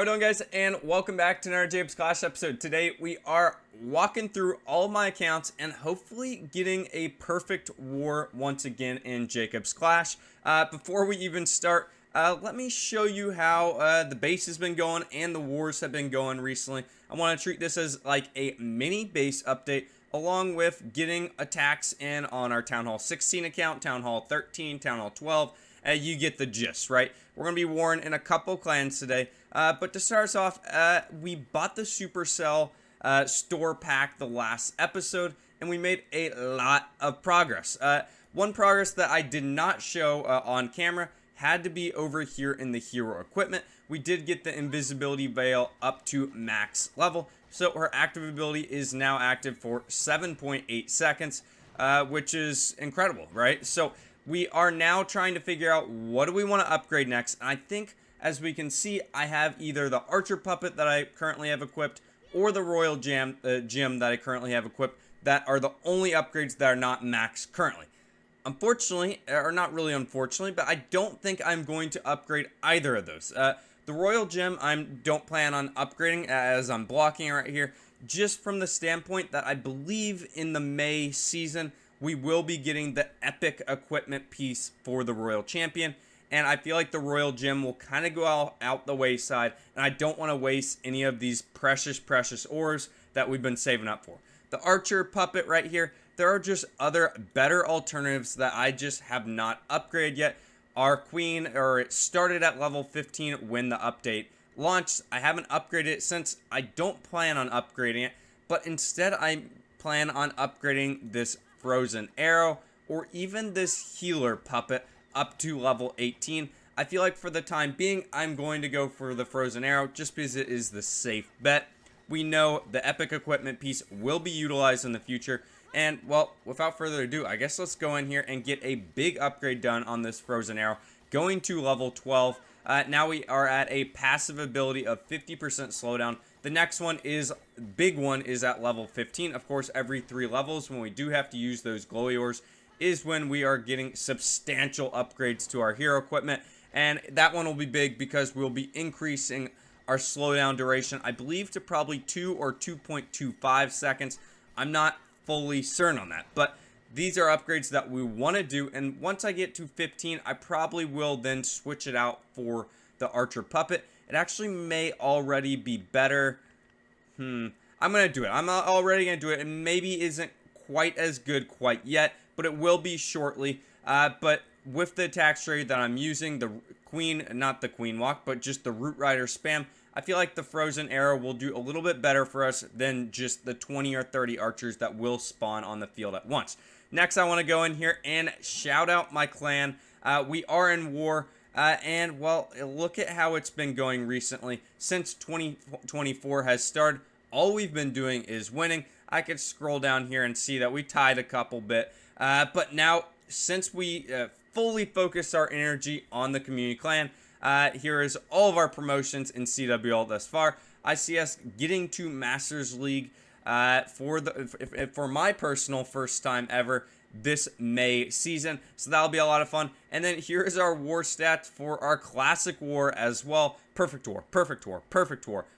we doing, guys? And welcome back to another JacobsClash episode. Today we are walking through all of my accounts and hopefully getting a perfect war once again in JacobsClash. Before we even start, let me show you how the base has been going and the wars have been going recently. I want to treat this as like a mini base update, along with getting attacks in on our Town Hall 16 account, Town Hall 13, Town Hall 12. You get the gist, right? We're going to be warring in a couple clans today. But to start us off, we bought the Supercell store pack the last episode, and we made a lot of progress. One progress that I did not show on camera had to be over here in the hero equipment. We did get the invisibility veil up to max level, so her active ability is now active for 7.8 seconds, which is incredible, right? So we are now trying to figure out what do we want to upgrade next. And I think, as we can see, I have either the Archer Puppet that I currently have equipped or the Royal Gem that I currently have equipped that are the only upgrades that are not max currently. Unfortunately, or not really unfortunately, but I don't think I'm going to upgrade either of those. The Royal Gem I don't plan on upgrading, as I'm blocking right here, just from the standpoint that I believe in the May season we will be getting the epic equipment piece for the Royal Champion, and I feel like the Royal Gem will kind of go out the wayside, and I don't want to waste any of these precious ores that we've been saving up for. The Archer Puppet right here, there are just other better alternatives that I just have not upgraded yet. Our Queen, it started at level 15 when the update launched. I haven't upgraded it since. I don't plan on upgrading it, but instead I plan on upgrading this Frozen Arrow or even this Healer Puppet up to level 18. I feel like for the time being, I'm going to go for the Frozen Arrow just because it is the safe bet. We know the epic equipment piece will be utilized in the future. And, well, without further ado, I guess let's go in here and get a big upgrade done on this Frozen Arrow, going to level 12. Now we are at a passive ability of 50% slowdown. The next big one is at level 15. Of course, every 3 levels, when we do have to use those glowy ores, is when we are getting substantial upgrades to our hero equipment. And that one will be big because we'll be increasing our slowdown duration, I believe, to probably 2 or 2.25 seconds. I'm not fully certain on that, but these are upgrades that we want to do. And once I get to 15, I probably will then switch it out for the Archer Puppet. It actually may already be better. I'm going to do it. I'm already going to do it. It maybe isn't quite as good quite yet, but it will be shortly. But with the attack trade that I'm using, the Queen, not the Queen Walk, but just the Root Rider spam, I feel like the Frozen Arrow will do a little bit better for us than just the 20 or 30 archers that will spawn on the field at once. Next, I want to go in here and shout out my clan. We are in war. And, well, look at how it's been going recently. Since 2024 has started, all we've been doing is winning. I could scroll down here and see that we tied a couple bit. But now, since we fully focused our energy on the community clan, here is all of our promotions in CWL thus far. I see us getting to Masters League for my personal first time ever this May season, so that'll be a lot of fun. And then here is our war stats for our classic war as well. Perfect war,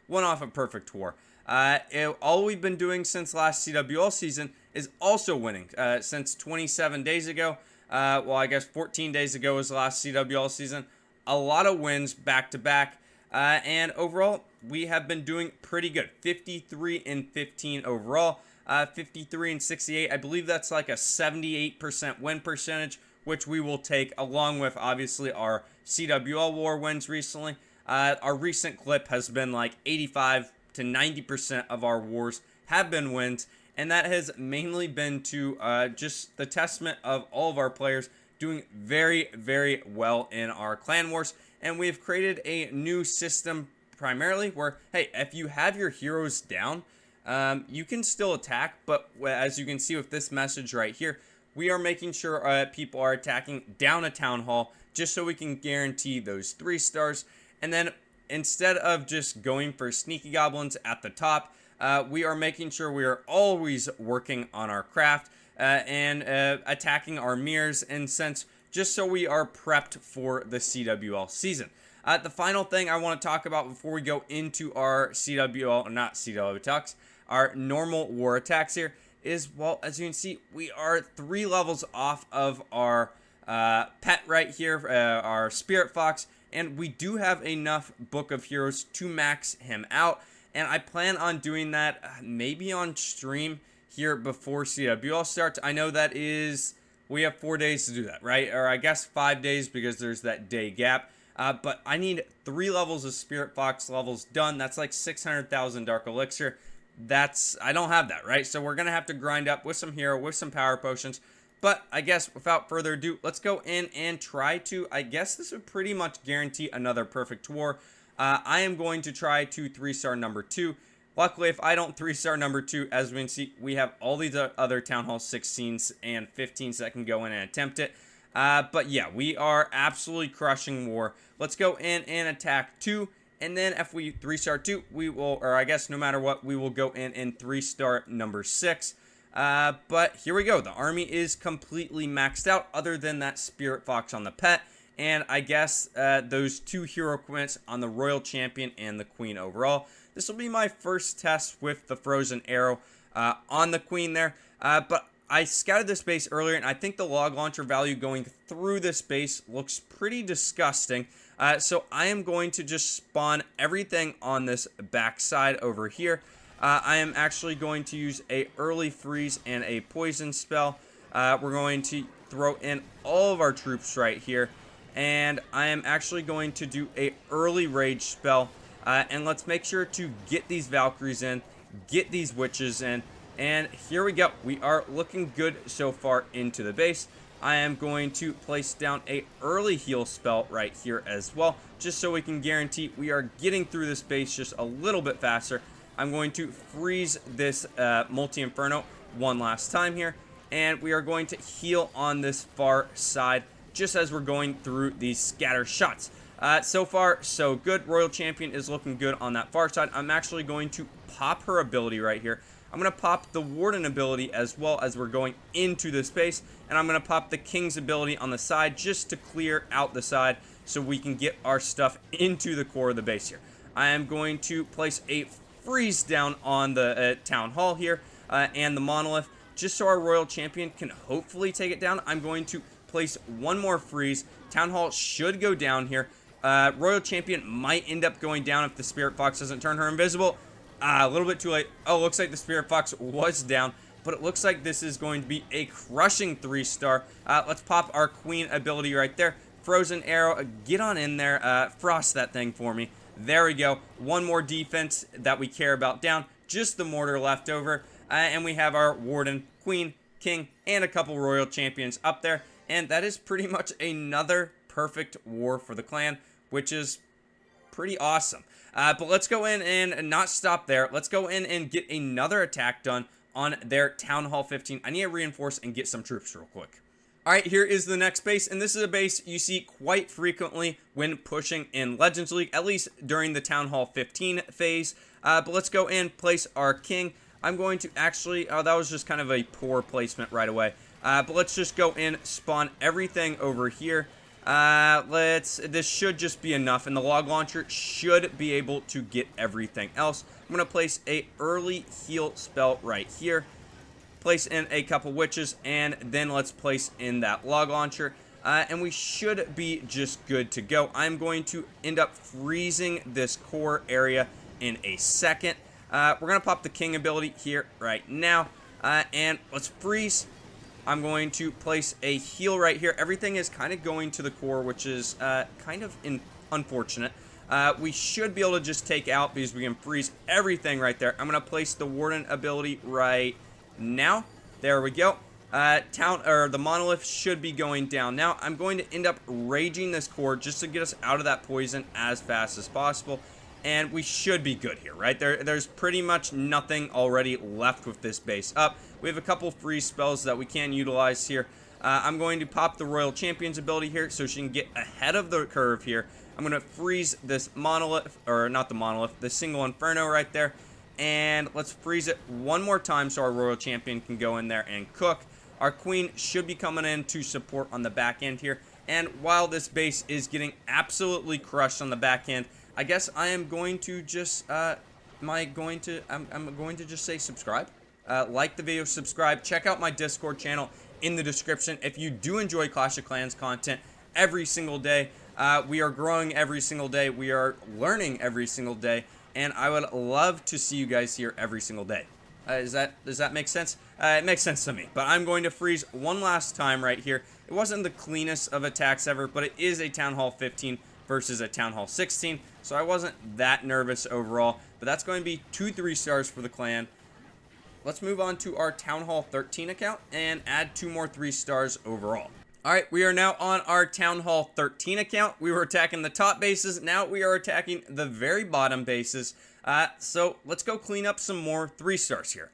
one off of perfect war. All we've been doing since last CWL season is also winning. Since 27 days ago, well, I guess 14 days ago was the last CWL season. A lot of wins back to back, and overall we have been doing pretty good. 53 and 15 overall. 53 and 68. I believe that's like a 78% win percentage, which we will take, along with obviously our CWL war wins recently. Our recent clip has been like 85 to 90% of our wars have been wins, and that has mainly been to just the testament of all of our players doing very well in our clan wars. And we've created a new system primarily where, hey, if you have your heroes down, you can still attack, but as you can see with this message right here, we are making sure people are attacking down a town hall just so we can guarantee those 3 stars. And then instead of just going for sneaky goblins at the top, we are making sure we are always working on our craft and attacking our mirrors and sense, just so we are prepped for the CWL season. The final thing I want to talk about before we go into our CW, not CW attacks, our normal war attacks here is, well, as you can see, we are 3 levels off of our pet right here, our Spirit Fox, and we do have enough Book of Heroes to max him out, and I plan on doing that maybe on stream here before CWL starts. I know that is, we have 4 days to do that, right? Or I guess 5 days because there's that day gap. But I need 3 levels of Spirit Fox levels done. That's like 600,000 Dark Elixir. I don't have that, right? So we're going to have to grind up with some hero, with some power potions. But I guess without further ado, let's go in and try to, I guess this would pretty much guarantee another perfect war. I am going to try to 3-star number 2. Luckily, if I don't 3-star number 2, as we can see, we have all these other Town Hall 16s and 15s that can go in and attempt it. But yeah, we are absolutely crushing war. Let's go in and attack 2. And then if we 3-star 2, we will, or I guess no matter what, we will go in and 3-star number 6. But here we go. The army is completely maxed out other than that Spirit Fox on the pet. And I guess those 2 hero equipments on the Royal Champion and the Queen overall. This will be my first test with the Frozen Arrow on the Queen there. But I scouted this base earlier, and I think the log launcher value going through this base looks pretty disgusting. So I am going to just spawn everything on this backside over here. I am actually going to use a early freeze and a poison spell. We're going to throw in all of our troops right here. And I am actually going to do a early rage spell. And let's make sure to get these Valkyries in, get these witches in. And here we go. We are looking good so far into the base. I am going to place down a early heal spell right here as well, just so we can guarantee we are getting through this base just a little bit faster. I'm going to freeze this multi-inferno one last time here, and we are going to heal on this far side just as we're going through these scatter shots. So far, so good. Royal Champion is looking good on that far side. I'm actually going to pop her ability right here. I'm going to pop the Warden ability as well as we're going into the space. And I'm going to pop the King's ability on the side just to clear out the side so we can get our stuff into the core of the base here. I am going to place a freeze down on the Town Hall here and the Monolith just so our Royal Champion can hopefully take it down. I'm going to place one more freeze. Town Hall should go down here. Royal Champion might end up going down if the Spirit Fox doesn't turn her invisible. A little bit too late. Oh, looks like the Spirit Fox was down, but it looks like this is going to be a crushing 3-star. Let's pop our Queen ability right there. Frozen Arrow, get on in there. Frost that thing for me. There we go. One more defense that we care about down. Just the mortar left over. And we have our Warden, Queen, King, and a couple Royal Champions up there. And that is pretty much another perfect war for the clan, which is pretty awesome. But let's go in and not stop there. Let's go in and get another attack done on their Town Hall 15. I need to reinforce and get some troops real quick. All right, here is the next base, and this is a base you see quite frequently when pushing in Legends League, at least during the Town Hall 15 phase. But let's go in, place our King. I'm going to actually, that was just kind of a poor placement right away. But let's just go in, spawn everything over here. This should just be enough, and the log launcher should be able to get everything else. I'm going to place a early heal spell right here. Place in a couple witches, and then let's place in that log launcher. And we should be just good to go. I'm going to end up freezing this core area in a second. We're going to pop the King ability here right now. And let's freeze. I'm going to place a heal right here. Everything is kind of going to the core, which is kind of unfortunate. We should be able to just take out because we can freeze everything right there. I'm going to place the Warden ability right now. There we go. The Monolith should be going down now. I'm going to end up raging this core just to get us out of that poison as fast as possible. And we should be good here, right? There's pretty much nothing already left with this base up. We have a couple freeze spells that we can utilize here. I'm going to pop the Royal Champion's ability here so she can get ahead of the curve here. I'm going to freeze this Monolith, or not the Monolith, the single Inferno right there. And let's freeze it one more time so our Royal Champion can go in there and cook. Our Queen should be coming in to support on the back end here. And while this base is getting absolutely crushed on the back end, I guess I am going to just, I'm going to just say subscribe. Like the video, subscribe, check out my Discord channel in the description. If you do enjoy Clash of Clans content every single day, we are growing every single day, we are learning every single day, and I would love to see you guys here every single day. Does that make sense? It makes sense to me. But I'm going to freeze one last time right here. It wasn't the cleanest of attacks ever, but it is a Town Hall 15 versus a Town Hall 16, so I wasn't that nervous overall. But that's going to be 2 3-stars for the clan. Let's move on to our Town Hall 13 account and add 2 more 3-stars overall. Alright, we are now on our Town Hall 13 account. We were attacking the top bases. Now we are attacking the very bottom bases. So let's go clean up some more 3-stars here.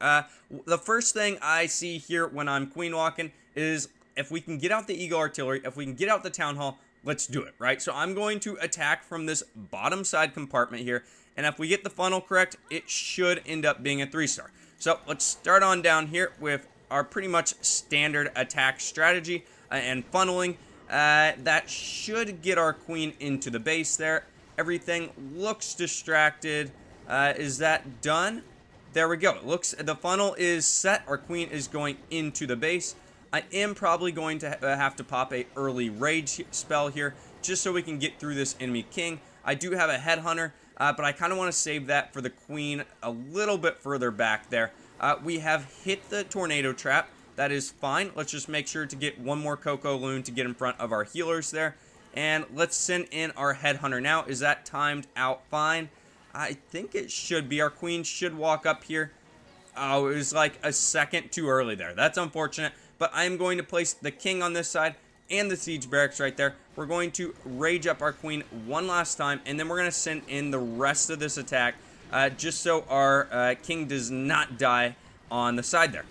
The first thing I see here when I'm queen walking is if we can get out the Eagle Artillery, if we can get out the Town Hall, let's do it, right? So I'm going to attack from this bottom side compartment here. And if we get the funnel correct, it should end up being a 3-star. So let's start on down here with our pretty much standard attack strategy and funneling. That should get our queen into the base there. Everything looks distracted. Is that done? There we go. It looks, the funnel is set. Our queen is going into the base. I am probably going to have to pop a early rage spell here just so we can get through this enemy king. I do have a headhunter, but I kind of want to save that for the queen a little bit further back there. We have hit the tornado trap. That is fine. Let's just make sure to get one more Coco Loon to get in front of our healers there. And let's send in our headhunter now. Is that timed out fine? I think it should be. Our queen should walk up here. Oh, it was like a second too early there. That's unfortunate. But I'm going to place the king on this side and the siege barracks right there. We're going to rage up our queen one last time. And then we're going to send in the rest of this attack just so our king does not die on the side there.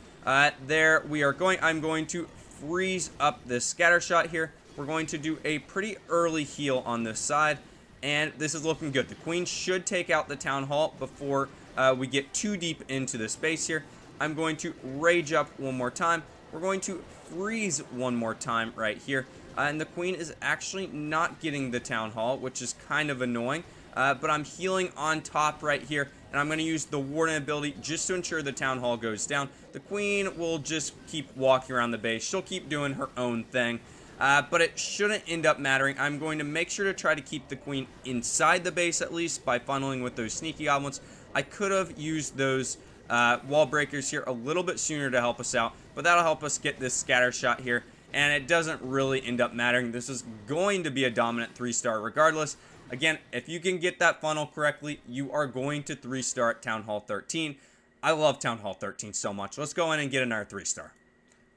There we are going. I'm going to freeze up this scatter shot here. We're going to do a pretty early heal on this side. And this is looking good. The queen should take out the town hall before we get too deep into the space here. I'm going to rage up one more time. We're going to freeze one more time right here. And the queen is actually not getting the town hall, which is kind of annoying. But I'm healing on top right here. And I'm going to use the warden ability just to ensure the town hall goes down. The queen will just keep walking around the base. She'll keep doing her own thing. But it shouldn't end up mattering. I'm going to make sure to try to keep the queen inside the base at least by funneling with those sneaky goblins. I could have used those wall breakers here a little bit sooner to help us out. But that'll help us get this scatter shot here. And it doesn't really end up mattering. This is going to be a dominant 3-star regardless. Again, if you can get that funnel correctly, you are going to 3-star Town Hall 13. I love Town Hall 13 so much. Let's go in and get another 3-star.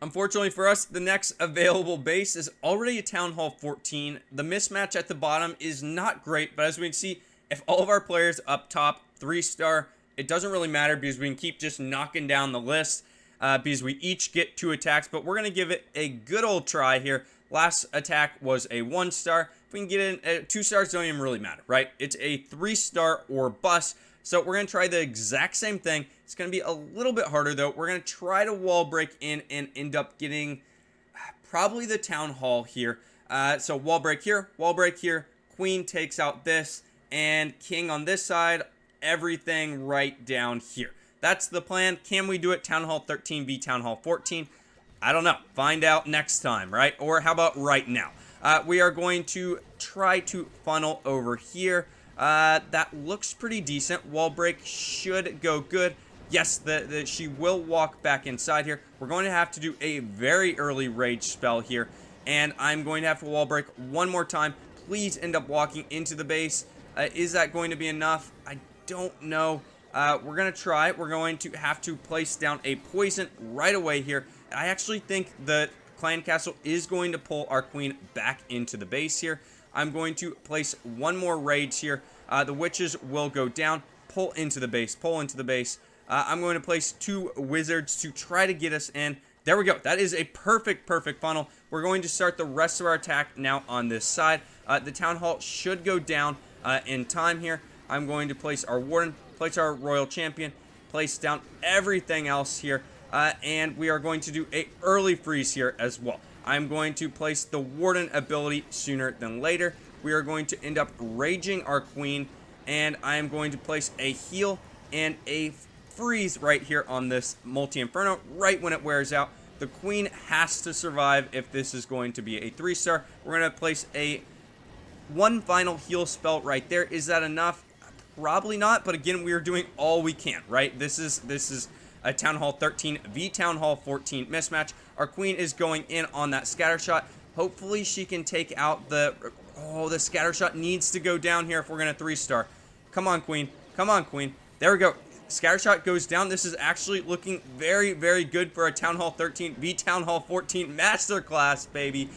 Unfortunately for us, the next available base is already a Town Hall 14. The mismatch at the bottom is not great, but as we can see, if all of our players up top 3-star, it doesn't really matter because we can keep just knocking down the list because we each get 2 attacks, but we're going to give it a good old try here. Last attack was a 1-star. If we can get in, 2 stars don't even really matter, right? It's a 3-star or bust. So we're going to try the exact same thing. It's going to be a little bit harder, though. We're going to try to wall break in and end up getting probably the town hall here. So wall break here, queen takes out this, and king on this side, everything right down here. That's the plan. Can we do it? Town Hall 13 v Town Hall 14? I don't know. Find out next time, right? Or how about right now? We are going to try to funnel over here. That looks pretty decent. Wall break should go good. Yes, she will walk back inside here. We're going to have to do a very early rage spell here. And I'm going to have to wall break one more time. Please end up walking into the base. Is that going to be enough? I don't know. We're going to try. We're going to have to place down a poison right away here. I actually think the clan castle is going to pull our queen back into the base here. I'm going to place one more rage here. The witches will go down. Pull into the base. Pull into the base. I'm going to place 2 wizards to try to get us in. There we go. That is a perfect funnel. We're going to start the rest of our attack now on this side. The town hall should go down in time here. I'm going to place our warden, place our royal champion, place down everything else here. And we are going to do a early freeze here as well. I'm going to place the Warden ability sooner than later. We are going to end up raging our queen, and I am going to place a heal and a freeze right here on this multi-inferno right when it wears out. The queen has to survive if this is going to be a 3-star. We're going to place a one final heal spell right there. Is that enough? Probably not, but again, we are doing all we can, right? This is a Town Hall 13 v Town Hall 14 mismatch. Our queen is going in on that scatter shot. Hopefully she can take out the... Oh, the scatter shot needs to go down here if we're going to 3-star. Come on, queen. Come on, queen. There we go. Scatter shot goes down. This is actually looking very, very good for a Town Hall 13 v Town Hall 14 masterclass, baby.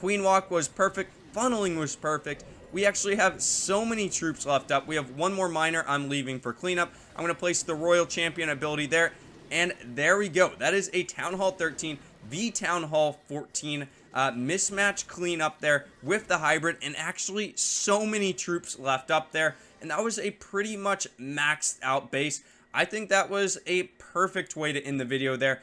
Queen walk was perfect. Funneling was perfect. We actually have so many troops left up. We have one more miner I'm leaving for cleanup. I'm going to place the Royal Champion ability there. And there we go. That is a Town Hall 13 v Town Hall 14 mismatch cleanup there with the hybrid. And actually so many troops left up there. And that was a pretty much maxed out base. I think that was a perfect way to end the video there.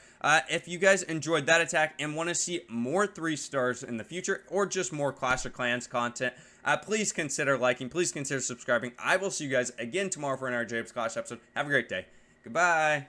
If you guys enjoyed that attack and want to see more 3-stars in the future or just more Clash of Clans content, please consider liking, please consider subscribing. I will see you guys again tomorrow for another JacobsClash episode. Have a great day. Goodbye.